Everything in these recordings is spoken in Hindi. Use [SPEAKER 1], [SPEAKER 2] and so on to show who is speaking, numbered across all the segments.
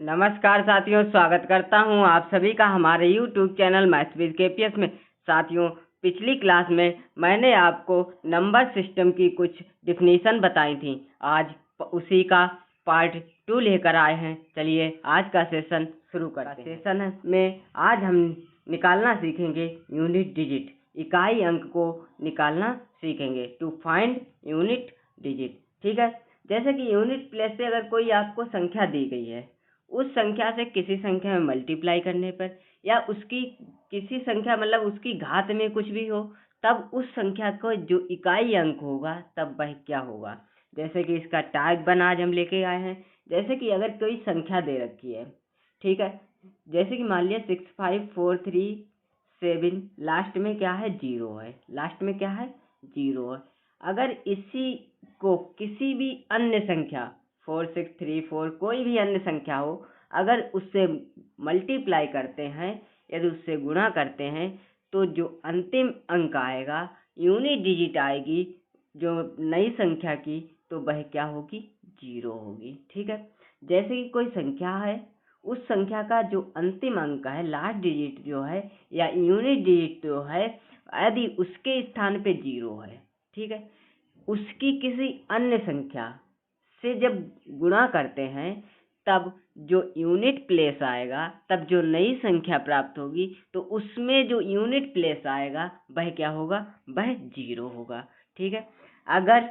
[SPEAKER 1] नमस्कार साथियों, स्वागत करता हूं आप सभी का हमारे YouTube channel maths with KPS में। साथियों, पिछली क्लास में मैंने आपको नंबर सिस्टम की कुछ डिफिनीशन बताई थी। आज उसी का पार्ट 2 लेकर आए हैं। चलिए आज का सेशन शुरू करते हैं। सेशन में आज हम निकालना सीखेंगे यूनिट डिजिट, इकाई अंक को निकालना सीखेंगे। टू फाइंड यूनिट डिजिट, ठीक है। जैसे कि यूनिट प्लेस से अगर कोई आपको संख्या दी गई है, उस संख्या से किसी संख्या में मल्टीप्लाई करने पर या उसकी किसी संख्या मतलब उसकी घात में कुछ भी हो, तब उस संख्या को जो इकाई अंक होगा तब वह क्या होगा। जैसे कि इसका टाइप 1 आज हम लेके आए हैं। जैसे कि अगर कोई संख्या दे रखी है, ठीक है, जैसे कि मान लिया 65437, लास्ट में क्या है, 0 है। लास्ट में क्या है, 0 है। अगर इसी को किसी भी अन्य संख्या 4634 कोई भी अन्य संख्या हो, अगर उससे मल्टीप्लाई करते हैं, यदि उससे गुणा करते हैं, तो जो अंतिम अंक आएगा, यूनिट डिजिट आएगी जो नई संख्या की, तो वह क्या होगी, 0 होगी। ठीक है। जैसे कि कोई संख्या है, उस संख्या का जो अंतिम अंक है, लास्ट डिजिट जो है या यूनिट डिजिट जो है, यदि उसके स्थान पे 0 है, ठीक है, उसकी किसी अन्य संख्या से जब गुणा करते हैं, तब जो यूनिट प्लेस आएगा, तब जो नई संख्या प्राप्त होगी, तो उसमें जो यूनिट प्लेस आएगा वह क्या होगा, वह 0 होगा। ठीक है। अगर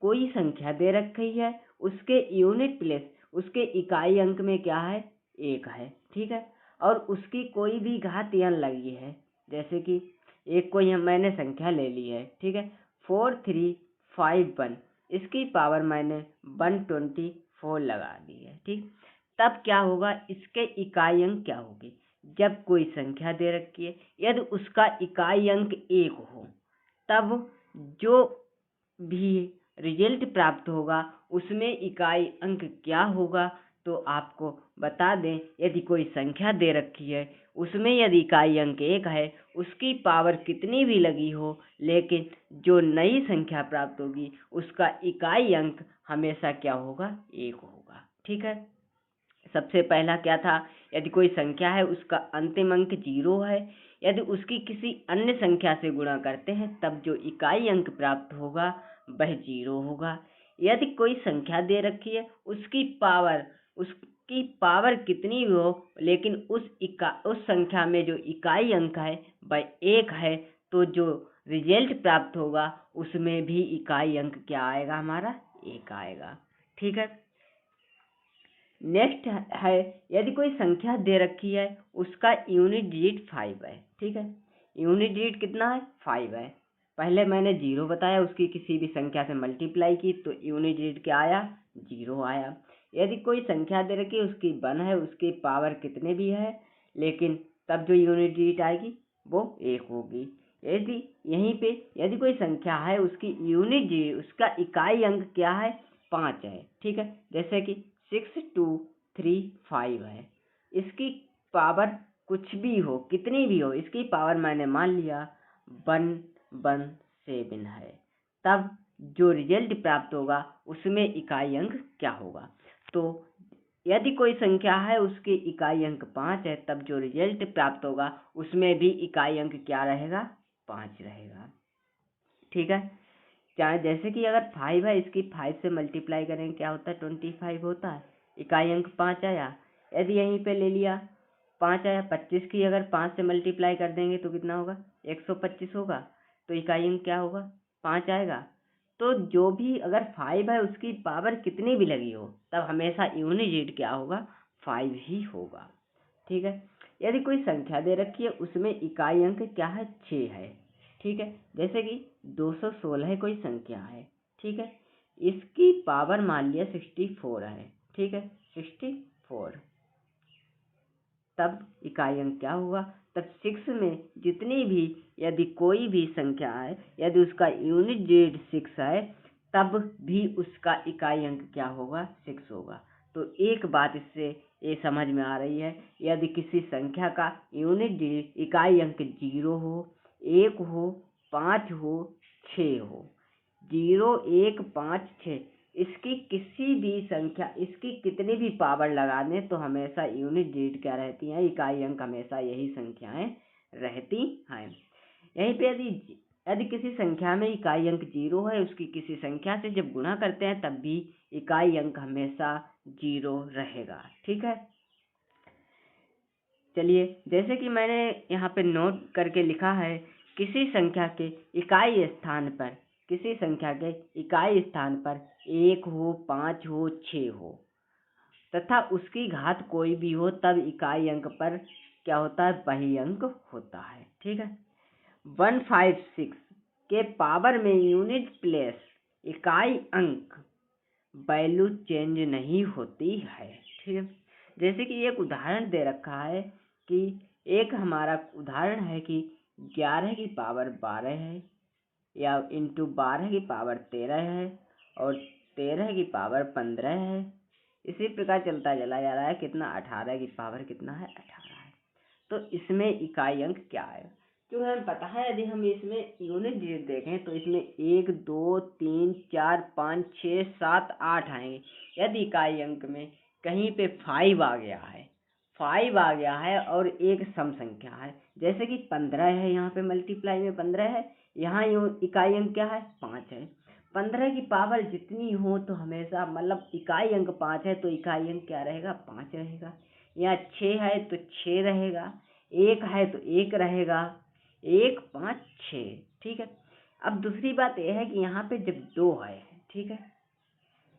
[SPEAKER 1] कोई संख्या दे रखी है, उसके यूनिट प्लेस, उसके इकाई अंक में क्या है, 1 है। ठीक है। और उसकी कोई भी घात n लगी है, जैसे कि एक कोई मैंने संख्या ले ली है, ठीक है, 4351, इसकी पावर मैंने 124 लगा दी है। ठीक, तब क्या होगा, इसके इकाई अंक क्या होगी। जब कोई संख्या दे रखी है, यदि उसका इकाई अंक 1 हो, तब जो भी रिजल्ट प्राप्त होगा उसमें इकाई अंक क्या होगा। तो आपको बता दें, यदि कोई संख्या दे रखी है, उसमें यदि इकाई अंक 1 है, उसकी पावर कितनी भी लगी हो, लेकिन जो नई संख्या प्राप्त होगी उसका इकाई अंक हमेशा क्या होगा, 1 होगा। ठीक है। सबसे पहला क्या था, यदि कोई संख्या है, उसका अंतिम अंक 0 है, यदि उसकी किसी अन्य संख्या से गुणा करते हैं, तब जो इकाई अंक प्राप्त होगा वह 0 होगा। यदि कोई संख्या दे रखी है, उसकी पावर कितनी भी हो, लेकिन उस संख्या में जो इकाई अंक है वह 1 है, तो जो रिजल्ट प्राप्त होगा उसमें भी इकाई अंक क्या आएगा, हमारा 1 आएगा। ठीक है। नेक्स्ट है, यदि कोई संख्या दे रखी है, उसका यूनिट डिजिट 5 है। ठीक है। यूनिट डिजिट कितना है, 5 है। पहले मैंने 0 बताया, उसकी किसी भी संख्या से मल्टीप्लाई की तो यूनिट डिजिट क्या आया, 0 आया। यदि कोई संख्या दे रखी है, उसकी 1 है, उसकी पावर कितने भी है, लेकिन तब जो यूनिट डिजिट आएगी वो 1 होगी। यदि यहीं पे यदि कोई संख्या है, उसकी यूनिट डिजिट, उसका इकाई अंक क्या है, 5 है। ठीक है। जैसे कि 6235 है, इसकी पावर कुछ भी हो, कितनी भी हो, इसकी पावर मैंने मान लिया 117 है, तब जो रिजल्ट प्राप्त होगा उसमें इकाई अंक क्या होगा। तो यदि कोई संख्या है, उसकी इकाई अंक 5 है, तब जो रिजल्ट प्राप्त होगा उसमें भी इकाई अंक क्या रहेगा, 5 रहेगा। ठीक है। चाहे जैसे कि अगर 5 है, इसकी 5 से मल्टीप्लाई करेंगे, क्या होता है, 25 होता है, इकाई अंक 5 आया। यदि यहीं पे ले लिया 5 आया, 25 की अगर 5 से मल्टीप्लाई कर देंगे तो कितना होगा, 125 होगा, तो इकाई अंक क्या होगा, 5 आएगा। तो जो भी अगर 5 है, उसकी पावर कितनी भी लगी हो, तब हमेशा यूनिट डिजिट क्या होगा, 5 ही होगा। ठीक है। यदि कोई संख्या दे रखी है, उसमें इकाई अंक क्या है, 6 है। ठीक है। जैसे कि 216 कोई संख्या है, ठीक है, इसकी पावर मान लिया 64 है। ठीक है, 64, तब इकाई अंक क्या होगा, तब 6 में जितनी भी यदि कोई भी संख्या है, यदि उसका यूनिट डिजिट 6 है, तब भी उसका इकाई अंक क्या होगा, 6 होगा। तो एक बात इससे ये समझ में आ रही है, यदि किसी संख्या का यूनिट डिजिट इकाई अंक 0 हो, 1 हो, 5 हो, 6 हो, 0, 1, 5, 6, इसकी किसी भी संख्या, इसकी कितनी भी पावर लगा दें तो हमेशा यूनिट डिजिट क्या रहती हैं, इकाई अंक हमेशा यही संख्याएं रहती हैं। यहीं पे यदि किसी संख्या में इकाई अंक 0 है, उसकी किसी संख्या से जब गुणा करते हैं तब भी इकाई अंक हमेशा 0 रहेगा। ठीक है, चलिए जैसे कि मैंने यहाँ पे नोट करके लिखा है, किसी संख्या के इकाई स्थान पर, किसी संख्या के इकाई स्थान पर 1 हो, 5 हो, 6 हो तथा उसकी घात कोई भी हो, तब इकाई अंक पर क्या होता है, वही अंक होता है। ठीक है, 156 के पावर में यूनिट प्लेस इकाई अंक वैल्यू चेंज नहीं होती है। ठीक है, जैसे कि एक उदाहरण दे रखा है कि एक हमारा उदाहरण है कि 11 की पावर 12 है, या इंटू 12 की पावर 13 है, और 13 की पावर 15 है। इसी प्रकार चलता चला जा रहा है, कितना, 18 की पावर कितना है, 18 है। तो इसमें इकाई अंक क्या है, क्योंकि हमें पता है यदि हम इसमें यूनिट डिजिट देखें तो इसमें 1 2 3 4 5 6 7 8 आएंगे। यदि इकाई अंक में कहीं पे 5 आ गया है, 5 आ गया है और एक सम संख्या है, जैसे कि 15 है, यहाँ पे मल्टीप्लाई में 15 है, यहाँ इकाई अंक क्या है, 5 है। 15 की पावर जितनी हो तो हमेशा मतलब इकाई अंक 5 है तो इकाई अंक क्या रहेगा, 5 रहेगा। यहाँ 6 है तो 6 रहेगा, 1 है तो 1 रहेगा, 1 5 6। ठीक है, अब दूसरी बात यह है कि यहाँ पे जब 2 है, ठीक है,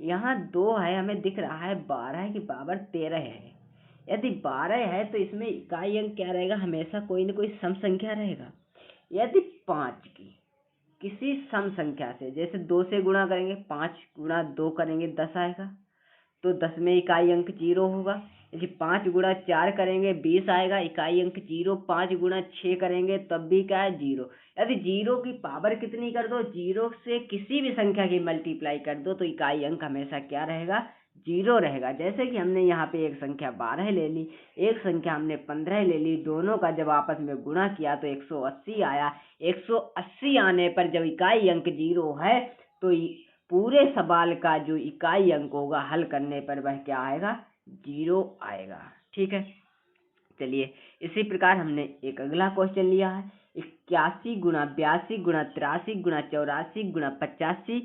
[SPEAKER 1] यहाँ 2 है, हमें दिख रहा है 12 की पावर 13 है। यदि 12 है तो इसमें इकाई अंक क्या रहेगा, हमेशा कोई न कोई सम संख्या रहेगा। यदि 5 की किसी सम संख्या से, जैसे 2 से गुणा करेंगे, 5 गुणा 2 करेंगे 10 आएगा, तो 10 में इकाई अंक 0 होगा। यदि 5 गुणा 4 करेंगे 20 आएगा, इकाई अंक 0। 5 गुणा 6 करेंगे तब भी क्या है, 0। यदि 0 की पावर कितनी कर दो, 0 से किसी भी संख्या की मल्टीप्लाई कर दो तो इकाई अंक हमेशा क्या रहेगा, 0 रहेगा। जैसे कि हमने यहाँ पे एक संख्या 12 ले ली, एक संख्या हमने 15 ले ली, दोनों का जब आपस में गुणा किया तो 180 आया। 180 आने पर जब इकाई अंक 0 है तो पूरे सवाल का जो इकाई अंक होगा हल करने पर वह क्या आएगा, 0 आएगा। ठीक है, चलिए इसी प्रकार हमने एक अगला क्वेश्चन लिया है, 81 गुणा 82 गुणा 83 गुणा 84 गुणा 85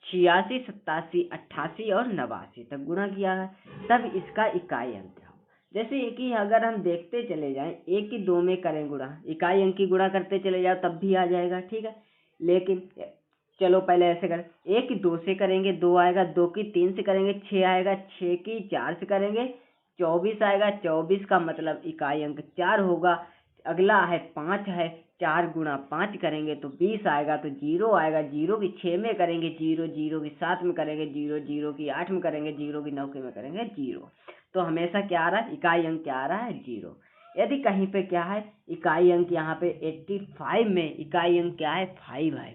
[SPEAKER 1] 86 87 88 और 89 तक गुणा किया है, तब इसका इकाई अंक क्या हो। जैसे कि अगर हम देखते चले जाएं, 1 की 2 में करें गुणा, इकाई अंक की गुणा करते चले जाओ तब भी आ जाएगा। ठीक है, लेकिन चलो पहले ऐसे करें, 1 की 2 से करेंगे 2 आएगा, 2 की 3 से करेंगे 6 आएगा, 6 की 4 से करेंगे 24 आएगा, 24 का मतलब इकाई अंक 4 होगा। अगला है 5 है, 4 गुणा 5 करेंगे तो 20 आएगा, तो 0 आएगा। 0 की 6 में करेंगे 0, 0 की 7 में करेंगे 0, 0 की 8 में करेंगे 0, की 9 में करेंगे 0। तो हमेशा क्या आ रहा है, इकाई अंक क्या आ रहा है, 0। यदि कहीं पे क्या है, इकाई अंक यहाँ पे 85 में इकाई अंक क्या है, 5 है।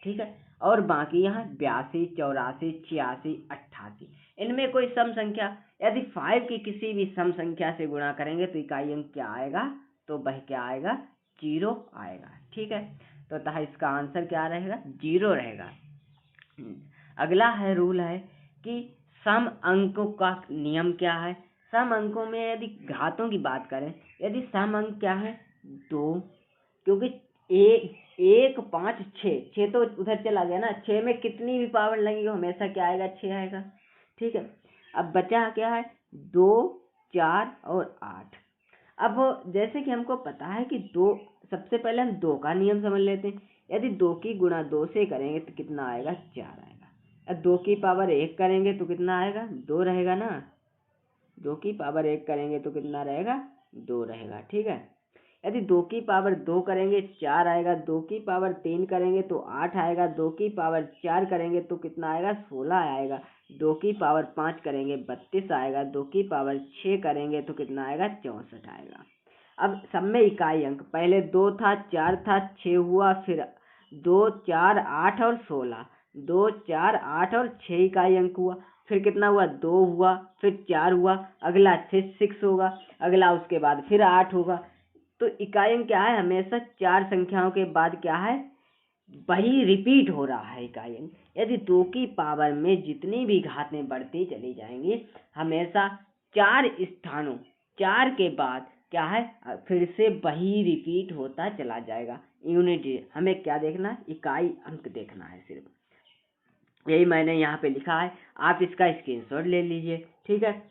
[SPEAKER 1] ठीक है, और बाकी यहाँ 82 84 86 88 इनमें कोई सम संख्या, यदि 5 की किसी भी सम संख्या से गुणा करेंगे तो इकाई अंक क्या आएगा, तो वह क्या आएगा, 0 आएगा। ठीक है, तो अतः इसका आंसर क्या रहेगा, 0 रहेगा। अगला है रूल है कि सम अंकों का नियम क्या है। सम अंकों में यदि घातों की बात करें, यदि सम अंक क्या है, 2, क्योंकि 1 5 6 तो उधर चला गया ना, 6 में कितनी भी पावर लगेगी हमेशा क्या आएगा, 6 आएगा। ठीक है, अब बचा क्या है, 2 4 और 8। अब जैसे कि हमको पता है कि 2, सबसे पहले हम 2 का नियम समझ लेते हैं। यदि 2 की गुणा 2 से करेंगे तो कितना आएगा, 4 आएगा। अब 2 की पावर 1 करेंगे तो कितना आएगा, 2 रहेगा ना। 2 की पावर 1 करेंगे तो कितना रहेगा, 2 रहेगा। ठीक है, यदि 2 की पावर 2 करेंगे 4 आएगा, 2 की पावर 3 करेंगे तो 8 आएगा, 2 की पावर 4 करेंगे तो कितना आएगा, 16 आएगा, 2 की पावर 5 करेंगे 32 आएगा, 2 की पावर 6 करेंगे तो कितना आएगा, 64 आएगा। अब सब में इकाई अंक, पहले 2 था, 4 था, 6 हुआ, फिर 2 4 8 और 16, 2 4 8 और 6 इकाई अंक हुआ, फिर कितना हुआ, 2 हुआ, फिर 4 हुआ, अगला 6 होगा, अगला उसके बाद फिर 8 होगा। तो इकाई अंक क्या है, हमेशा 4 संख्याओं के बाद क्या है, वही रिपीट हो रहा है इकाई अंक। यदि 2 की पावर में जितनी भी घातें बढ़ती चली जाएंगी, हमेशा 4 स्थानों 4 के बाद क्या है, फिर से वही रिपीट होता चला जाएगा। यूनिट हमें क्या देखना है, इकाई अंक देखना है सिर्फ। यही मैंने यहाँ पे लिखा है, आप इसका स्क्रीनशॉट ले लीजिए। ठीक है,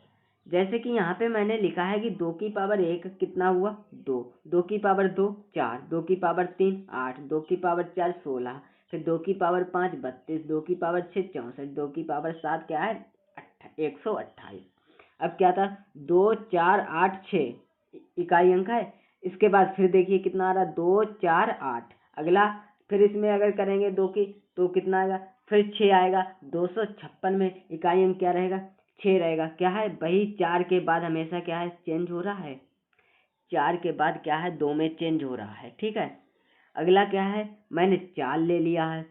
[SPEAKER 1] जैसे कि यहाँ पे मैंने लिखा है कि 2 की पावर 1 कितना हुआ, 2, 2 की पावर 2 4, 2 की पावर 3 8, 2 की पावर 4 16, फिर 2 की पावर 5 32, 2 की पावर 6 64, 2 की पावर 7 क्या है 128। अब क्या था, 2 4 8 6 इकाई अंक है। इसके बाद फिर देखिए कितना आ रहा, 2 4 8। अगला फिर इसमें अगर करेंगे 2 की तो कितना आएगा, फिर 6 आएगा। 256 में इकाई अंक क्या रहेगा, 6 रहेगा। क्या है, वही 4 के बाद हमेशा क्या है, चेंज हो रहा है। 4 के बाद क्या है, 2 में चेंज हो रहा है। ठीक है, अगला क्या है, मैंने 4 ले लिया है।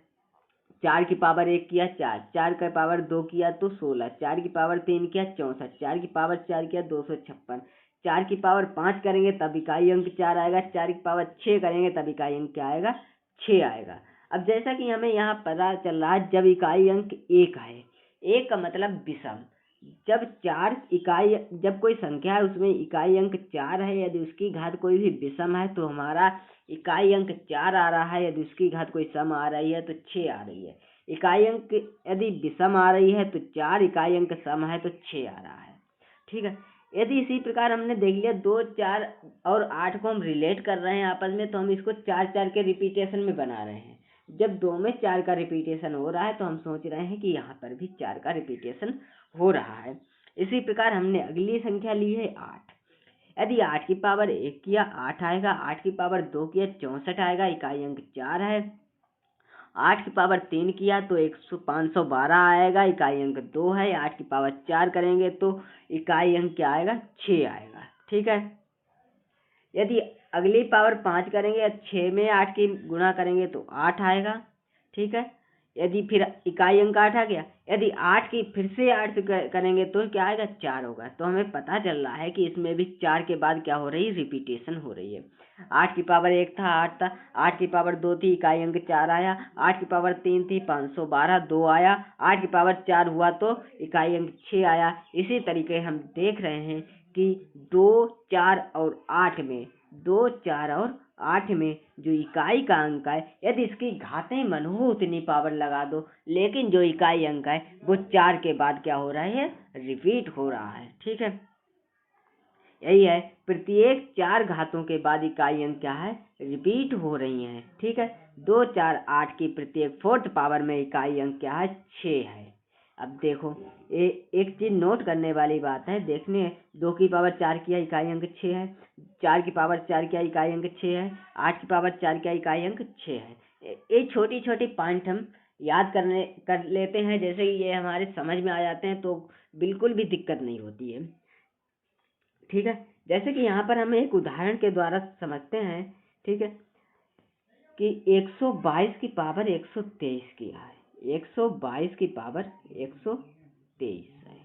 [SPEAKER 1] 4 की पावर 1 किया 4, 4 का पावर 2 किया तो 16, 4 की पावर 3 किया 64, 4 की पावर 4 किया 256, 4 की पावर 5 करेंगे तब इकाई अंक 4 आएगा, 4 की पावर 6 करेंगे तब इकाई अंक क्या आएगा, 6 आएगा। अब जैसा कि हमें यहाँ पता चल रहा है, जब इकाई अंक 1 है, 1 का मतलब विषम, जब 4 इकाई, जब कोई संख्या है उसमें इकाई अंक 4 है, यदि उसकी घात कोई भी विषम है तो हमारा इकाई अंक 4 आ रहा है। यदि उसकी घात कोई सम आ रही है तो 6 आ रही है। इकाई अंक यदि विषम आ रही है तो 4, इकाई अंक सम है तो 6 आ रहा है। ठीक है, यदि इसी प्रकार हमने देख लिया 2 4 और 8 को हम रिलेट कर रहे हैं आपस में, तो हम इसको 4 4 के रिपीटेशन में बना रहे हैं। जब 2 में 4 का रिपीटेशन हो रहा है तो हम सोच रहे हैं कि यहाँ पर भी 4 का रिपीटेशन हो रहा है। इसी प्रकार हमने अगली संख्या ली है 8। यदि 8 की पावर 1 किया 8 आएगा, 8 की पावर 2 किया 64 आएगा, इकाई अंक 4 है। 8 की पावर 3 किया तो 512 आएगा, इकाई अंक 2 है। 8 की पावर 4 करेंगे तो इकाई अंक क्या आएगा, 6 आएगा। ठीक है, यदि अगली पावर 5 करेंगे या 6 में 8 की गुणा करेंगे तो 8 आएगा। ठीक है, यदि फिर इकाई अंक 8 आ गया, यदि 8 की फिर से 8 से करेंगे तो क्या आएगा, 4 होगा। तो हमें पता चल रहा है कि इसमें भी 4 के बाद क्या हो रही है, रिपीटेशन हो रही है। 8 की पावर 1 था 8 था, 8 की पावर 2 थी, इकाई अंक 4 आया। 8 की पावर 3 थी 512, 2 आया। 8 की पावर 4 हुआ तो इकाई अंक 6 आया। इसी तरीके हम देख रहे हैं कि 2 4 और 8 में 2 4 और 8 में जो इकाई का अंक है, यदि इसकी घातें मन हो उतनी पावर लगा दो, लेकिन जो इकाई अंक है वो 4 के बाद क्या हो रहा है, रिपीट हो रहा है। ठीक है, यही है, प्रत्येक 4 घातों के बाद इकाई अंक क्या है, रिपीट हो रही हैं। ठीक है, 2 4 8 की प्रत्येक 4th पावर में इकाई अंक क्या है, 6 है। अब देखो, एक चीज नोट करने वाली बात है, देखने 2 की पावर 4 किया इकाई अंक 6 है, 4 की पावर 4 किया इकाई अंक 6 है, 8 की पावर 4 किया इकाई अंक 6 है। ये छोटी छोटी पॉइंट हम याद कर लेते हैं, जैसे ये हमारे समझ में आ जाते हैं तो बिल्कुल भी दिक्कत नहीं होती है। ठीक है, जैसे कि यहाँ पर हमें एक उदाहरण के द्वारा समझते हैं। ठीक है, कि 122 की पावर 123 किया है, 122 की पावर 123 है,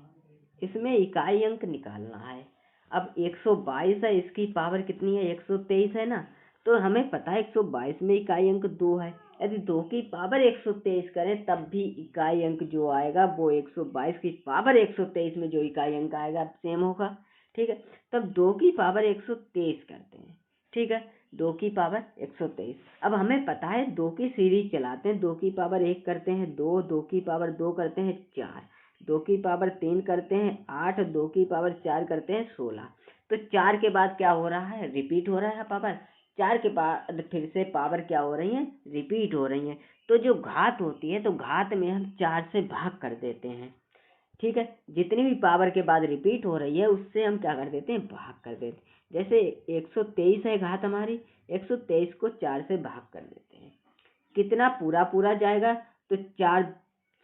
[SPEAKER 1] इसमें इकाई अंक निकालना है। अब 122 है, इसकी पावर कितनी है, 123 है ना, तो हमें पता है 122 में इकाई अंक 2 है। यदि 2 की पावर 123 करें तब भी इकाई अंक जो आएगा वो 122 की पावर 123 में जो इकाई अंक आएगा सेम होगा। ठीक है, तब 2 की पावर 123 करते हैं। ठीक है, 2 की पावर 123। अब हमें पता है 2 की सीरीज चलाते हैं, 2 की पावर 1 करते हैं 2, 2 की पावर 2 करते हैं 4, 2 की पावर 3 करते हैं 8, 2 की पावर 4 करते हैं 16। तो 4 के बाद क्या हो रहा है, रिपीट हो रहा है पावर। 4 के बाद फिर से पावर क्या हो रही है, रिपीट हो रही है। तो जो घात होती है तो घात में हम 4 से भाग कर देते हैं। ठीक है, जितनी भी पावर के बाद रिपीट हो रही है उससे हम क्या कर देते हैं, भाग कर देते हैं। जैसे 123 है घात हमारी, 123 को 4 से भाग कर देते हैं, कितना पूरा पूरा जाएगा, तो 4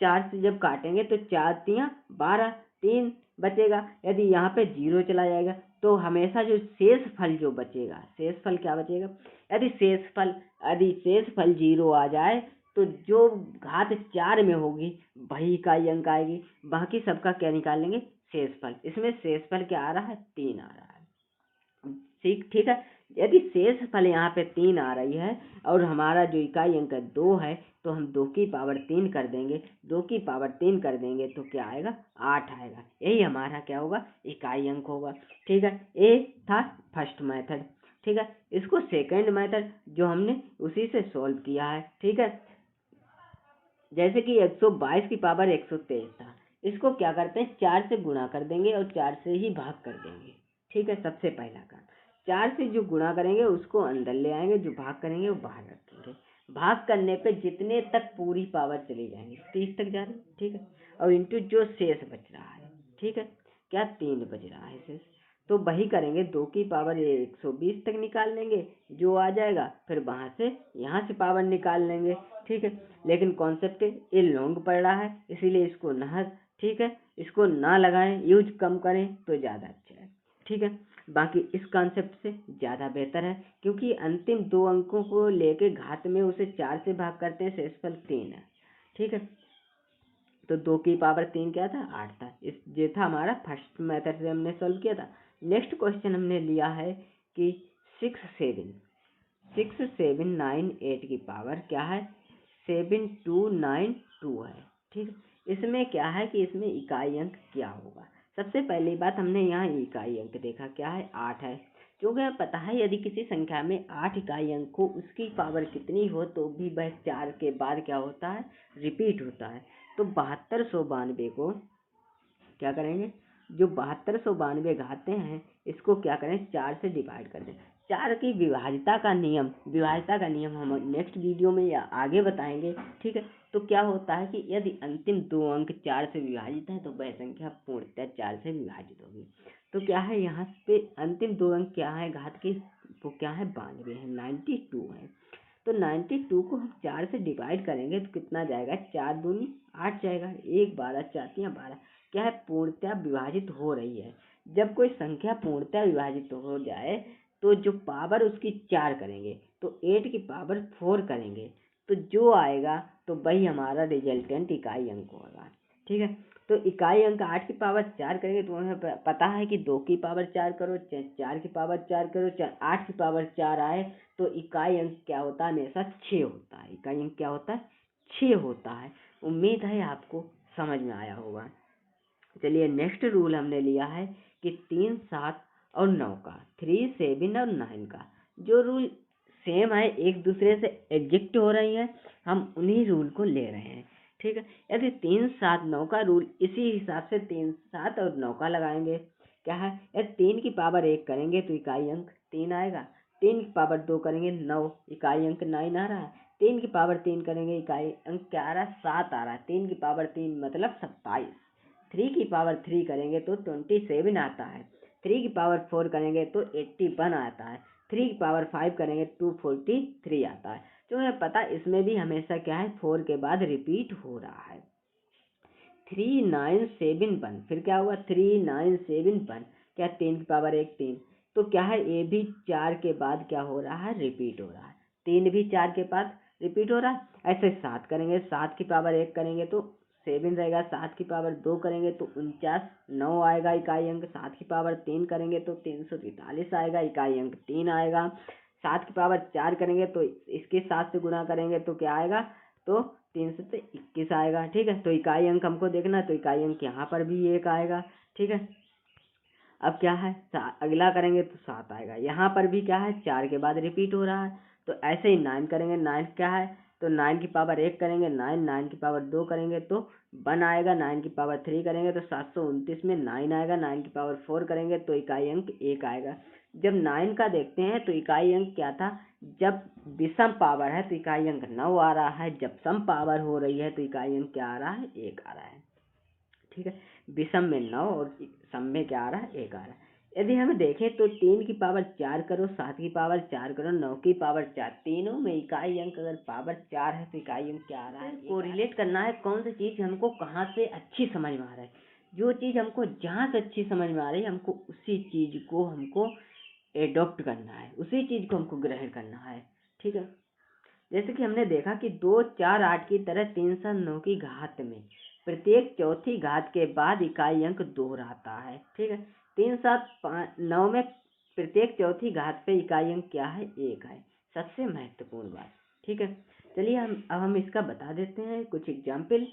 [SPEAKER 1] 4 से जब काटेंगे तो 4 तियां 12, 3 बचेगा। यदि यहाँ पे 0 चला जाएगा तो हमेशा जो शेष फल जो बचेगा, शेष फल क्या बचेगा, यदि शेष फल 0 आ जाए तो जो घात 4 में होगी वही इकाई अंक आएगी, बाकी सबका क्या निकालेंगे, शेषफल। इसमें शेषफल क्या आ रहा है, 3 आ रहा है। ठीक ठीक है, यदि शेषफल यहाँ पे 3 आ रही है और हमारा जो इकाई अंक 2 है, तो हम 2 की पावर 3 कर देंगे, 2 की पावर 3 कर देंगे तो क्या आएगा, 8 आएगा। यही हमारा क्या होगा, इकाई अंक होगा। ठीक है, ये था फर्स्ट मेथड। ठीक है, इसको सेकंड मेथड जो हमने उसी से सॉल्व किया है। ठीक है, जैसे कि 122 की पावर 123 था, इसको क्या करते हैं, 4 से गुणा कर देंगे और 4 से ही भाग कर देंगे। ठीक है, सबसे पहला काम 4 से जो गुणा करेंगे उसको अंदर ले आएंगे, जो भाग करेंगे वो बाहर रखेंगे। भाग करने पे जितने तक पूरी पावर चली जाएंगे 30 तक जा रही है। ठीक है, और इंटू जो शेष बच रहा है। ठीक है, क्या 3 बच रहा है शेष, तो वही करेंगे, 2 की पावर 120 तक निकाल लेंगे, जो आ जाएगा फिर वहां से यहाँ से पावर निकाल लेंगे। ठीक है, लेकिन कॉन्सेप्ट ये लॉन्ग पड़ रहा है इसीलिए इसको ना, ठीक है, इसको ना लगाएं, यूज कम करें तो ज़्यादा अच्छा है। ठीक है, बाकी इस कॉन्सेप्ट से ज़्यादा बेहतर है, क्योंकि अंतिम 2 अंकों को लेके घात में उसे 4 से भाग करते हैं, शेषफल 3 है। ठीक है, तो 2 की पावर 3 क्या था, 8 था। ये था हमारा फर्स्ट मेथड से हमने सॉल्व किया था। नेक्स्ट क्वेश्चन हमने लिया है कि 6 7 की पावर क्या है, 7292 है। ठीक है, इसमें क्या है कि इसमें इकाई अंक क्या होगा। सबसे पहली बात हमने यहाँ इकाई अंक देखा, क्या है, 8 है। क्योंकि हमें पता है यदि किसी संख्या में 8 इकाई अंक हो, उसकी पावर कितनी हो तो भी वह 4 के बाद क्या होता है, रिपीट होता है। तो 7292 को क्या करेंगे, जो 7292 घाते हैं इसको क्या करें, 4 से डिवाइड कर दें। 4 की विभाज्यता का नियम हम नेक्स्ट वीडियो में या आगे बताएंगे। ठीक है, तो क्या होता है कि यदि अंतिम 2 अंक 4 से विभाजित है तो वह संख्या पूर्णतः 4 से विभाजित होगी। तो क्या है, यहाँ पे अंतिम 2 अंक क्या है घात के, वो क्या है, 92 है, 92 है। तो 92 को हम 4 से डिवाइड करेंगे तो कितना जाएगा, 4 दूनी 8 जाएगा, 1 12 4 3 12, क्या है, पूर्णतः विभाजित हो रही है। जब कोई संख्या पूर्णतः विभाजित हो जाए तो जो पावर उसकी 4 करेंगे तो 8 की पावर 4 करेंगे, तो जो आएगा तो वही हमारा रिजल्टेंट इकाई अंक होगा। ठीक है, तो इकाई अंक 8 की पावर 4 करेंगे तो हमें पता है कि 2 की पावर 4 करो, 4 की पावर 4 करो, 8 की पावर 4 आए तो इकाई अंक क्या होता है, हमेशा 6 होता है। इकाई अंक क्या होता है, 6 होता है। उम्मीद है आपको समझ में आया होगा। चलिए, नेक्स्ट रूल हमने लिया है कि 3 7 और 9 का, 3 7 और 9 का जो रूल सेम है, एक दूसरे से एग्जिस्ट हो रही है, हम उन्हीं रूल को ले रहे हैं। ठीक है, यदि 3 7 9 का रूल इसी हिसाब से 3 7 और 9 का लगाएंगे, क्या है, यदि 3 की पावर 1 करेंगे तो इकाई अंक 3 आएगा, 3 की पावर 2 करेंगे 9, इकाई अंक 9 आ रहा है, 3 की पावर 3 करेंगे इकाई अंक क्या आ रहा है, 7 आ रहा है, 3 की पावर 3 मतलब 27, 3 की पावर 3 करेंगे तो 27 आता है, 3 की पावर 4 करेंगे तो 81 आता है, 3 की पावर 5 करेंगे 243 आता है। जो है पता, इसमें भी हमेशा क्या है, 4 के बाद रिपीट हो रहा है। 3971, फिर क्या हुआ, 3971, क्या 3 की पावर 1 3, तो क्या है, ये भी 4 के बाद क्या हो रहा है, रिपीट हो रहा है, 3 भी 4 के बाद रिपीट हो रहा है। ऐसे 7 करेंगे, 7 की पावर 1 करेंगे तो 7 रहेगा, 7 की पावर 2 करेंगे तो 49, 9 आएगा इकाई अंक, 7 की पावर 3 करेंगे तो 343 आएगा, इकाई अंक 3 आएगा, 7 की पावर 4 करेंगे तो इसके 7 से गुणा करेंगे तो क्या आएगा, तो 3 से 21 आएगा। ठीक है, तो इकाई अंक हमको देखना है, तो इकाई अंक यहाँ पर भी 1 आएगा। ठीक है, अब क्या है, अगला करेंगे तो 7 आएगा, यहाँ पर भी क्या है, 4 के बाद रिपीट हो रहा है। तो ऐसे ही 9 करेंगे, 9 क्या है, तो 9 की पावर 1 करेंगे 9, 9 की पावर 2 करेंगे तो 1 आएगा, 9 की पावर 3 करेंगे तो 729 में 9 आएगा, 9 की पावर 4 करेंगे तो इकाई अंक 1 आएगा। जब 9 का देखते हैं तो इकाई अंक क्या था, जब विषम पावर है तो इकाई अंक 9 आ रहा है, जब सम पावर हो रही है तो इकाई अंक क्या आ रहा है, 1 आ रहा है। ठीक है, विषम में 9 और सम में क्या आ रहा है, 1 आ रहा है। यदि हम देखें तो 3 की पावर 4 करो, 7 की पावर 4 करो, 9 की पावर 4, तीनों में इकाई अंक अगर पावर 4 है तो इकाई अंक क्या आ रहा है, कोरिलेट करना है कौन सी चीज़ हमको कहाँ से अच्छी समझ में आ रहा है। जो चीज़ हमको जहाँ से अच्छी समझ में आ रही है हमको उसी चीज़ को हमको एडॉप्ट करना है, उसी चीज़ को हमको ग्रहण करना है। ठीक है, जैसे कि हमने देखा कि 2 4 8 की तरह 309 की घात में प्रत्येक चौथी घात के बाद इकाई अंक दोहराता है। ठीक है, 3 7 5 9 में प्रत्येक चौथी घात पे इकाई अंक क्या है, 1 है। सबसे महत्वपूर्ण बात, ठीक है। चलिए हम इसका बता देते हैं कुछ एग्जाम्पल।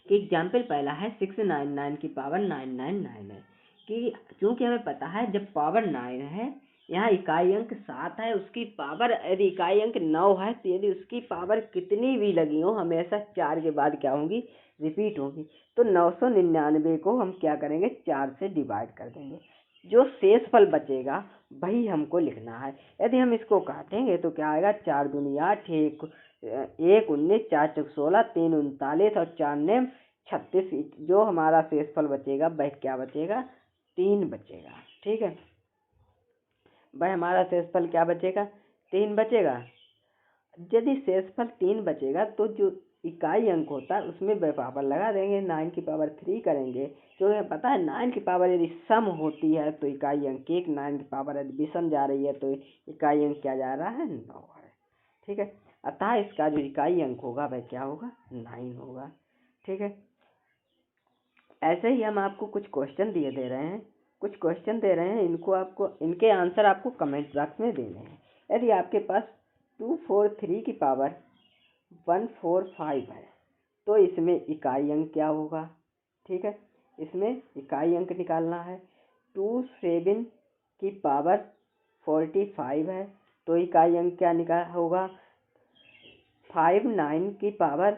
[SPEAKER 1] एग्जाम्पल पहला है 699 की पावर 999 है कि चूंकि हमें पता है जब पावर 9 है, यहाँ इकाई अंक 7 है, उसकी पावर यदि इकाई अंक 9 है तो यदि उसकी पावर कितनी भी लगी हो हमेशा 4 के बाद क्या होंगी, रिपीट होगी। तो 999 को हम क्या करेंगे, 4 से डिवाइड कर देंगे। जो शेषफल बचेगा वही हमको लिखना है। यदि हम इसको काटेंगे तो क्या आएगा, 4 दूनी 8, 1 19, 4 चौक 16, 3 39 और 4 नेम 36। जो हमारा शेषफल बचेगा वह क्या बचेगा, 3 बचेगा, ठीक है। वह हमारा शेषफल क्या बचेगा, 3 बचेगा। यदि शेषफल 3 बचेगा तो जो इकाई अंक होता है उसमें वह पावर लगा देंगे, 9 की पावर 3 करेंगे। क्योंकि पता है 9 की पावर यदि सम होती है तो इकाई अंक 1, 9 की पावर यदि विषम जा रही है तो इकाई अंक क्या जा रहा है, 9 है, ठीक है। अतः इसका जो इकाई अंक होगा वह क्या होगा, 9 होगा, ठीक है। ऐसे ही हम आपको कुछ क्वेश्चन दे रहे हैं, इनको आपको, इनके आंसर आपको कमेंट बॉक्स में देने हैं। यदि आपके पास 243 की पावर 145 है तो इसमें इकाई अंक क्या होगा, ठीक है। इसमें इकाई अंक निकालना है। 27 की पावर 45 है तो इकाई अंक क्या होगा, 59 की पावर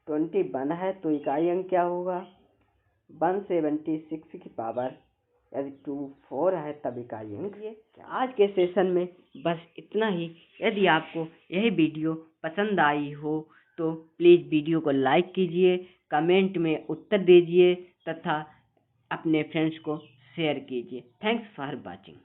[SPEAKER 1] 21 है तो इकाई अंक क्या होगा, 176 की पावर यदि 24 है तब इकाई अंक। आज के सेशन में बस इतना ही। यदि आपको यह वीडियो पसंद आई हो तो प्लीज़ वीडियो को लाइक कीजिए, कमेंट में उत्तर दीजिए तथा अपने फ्रेंड्स को शेयर कीजिए। Thanks for watching.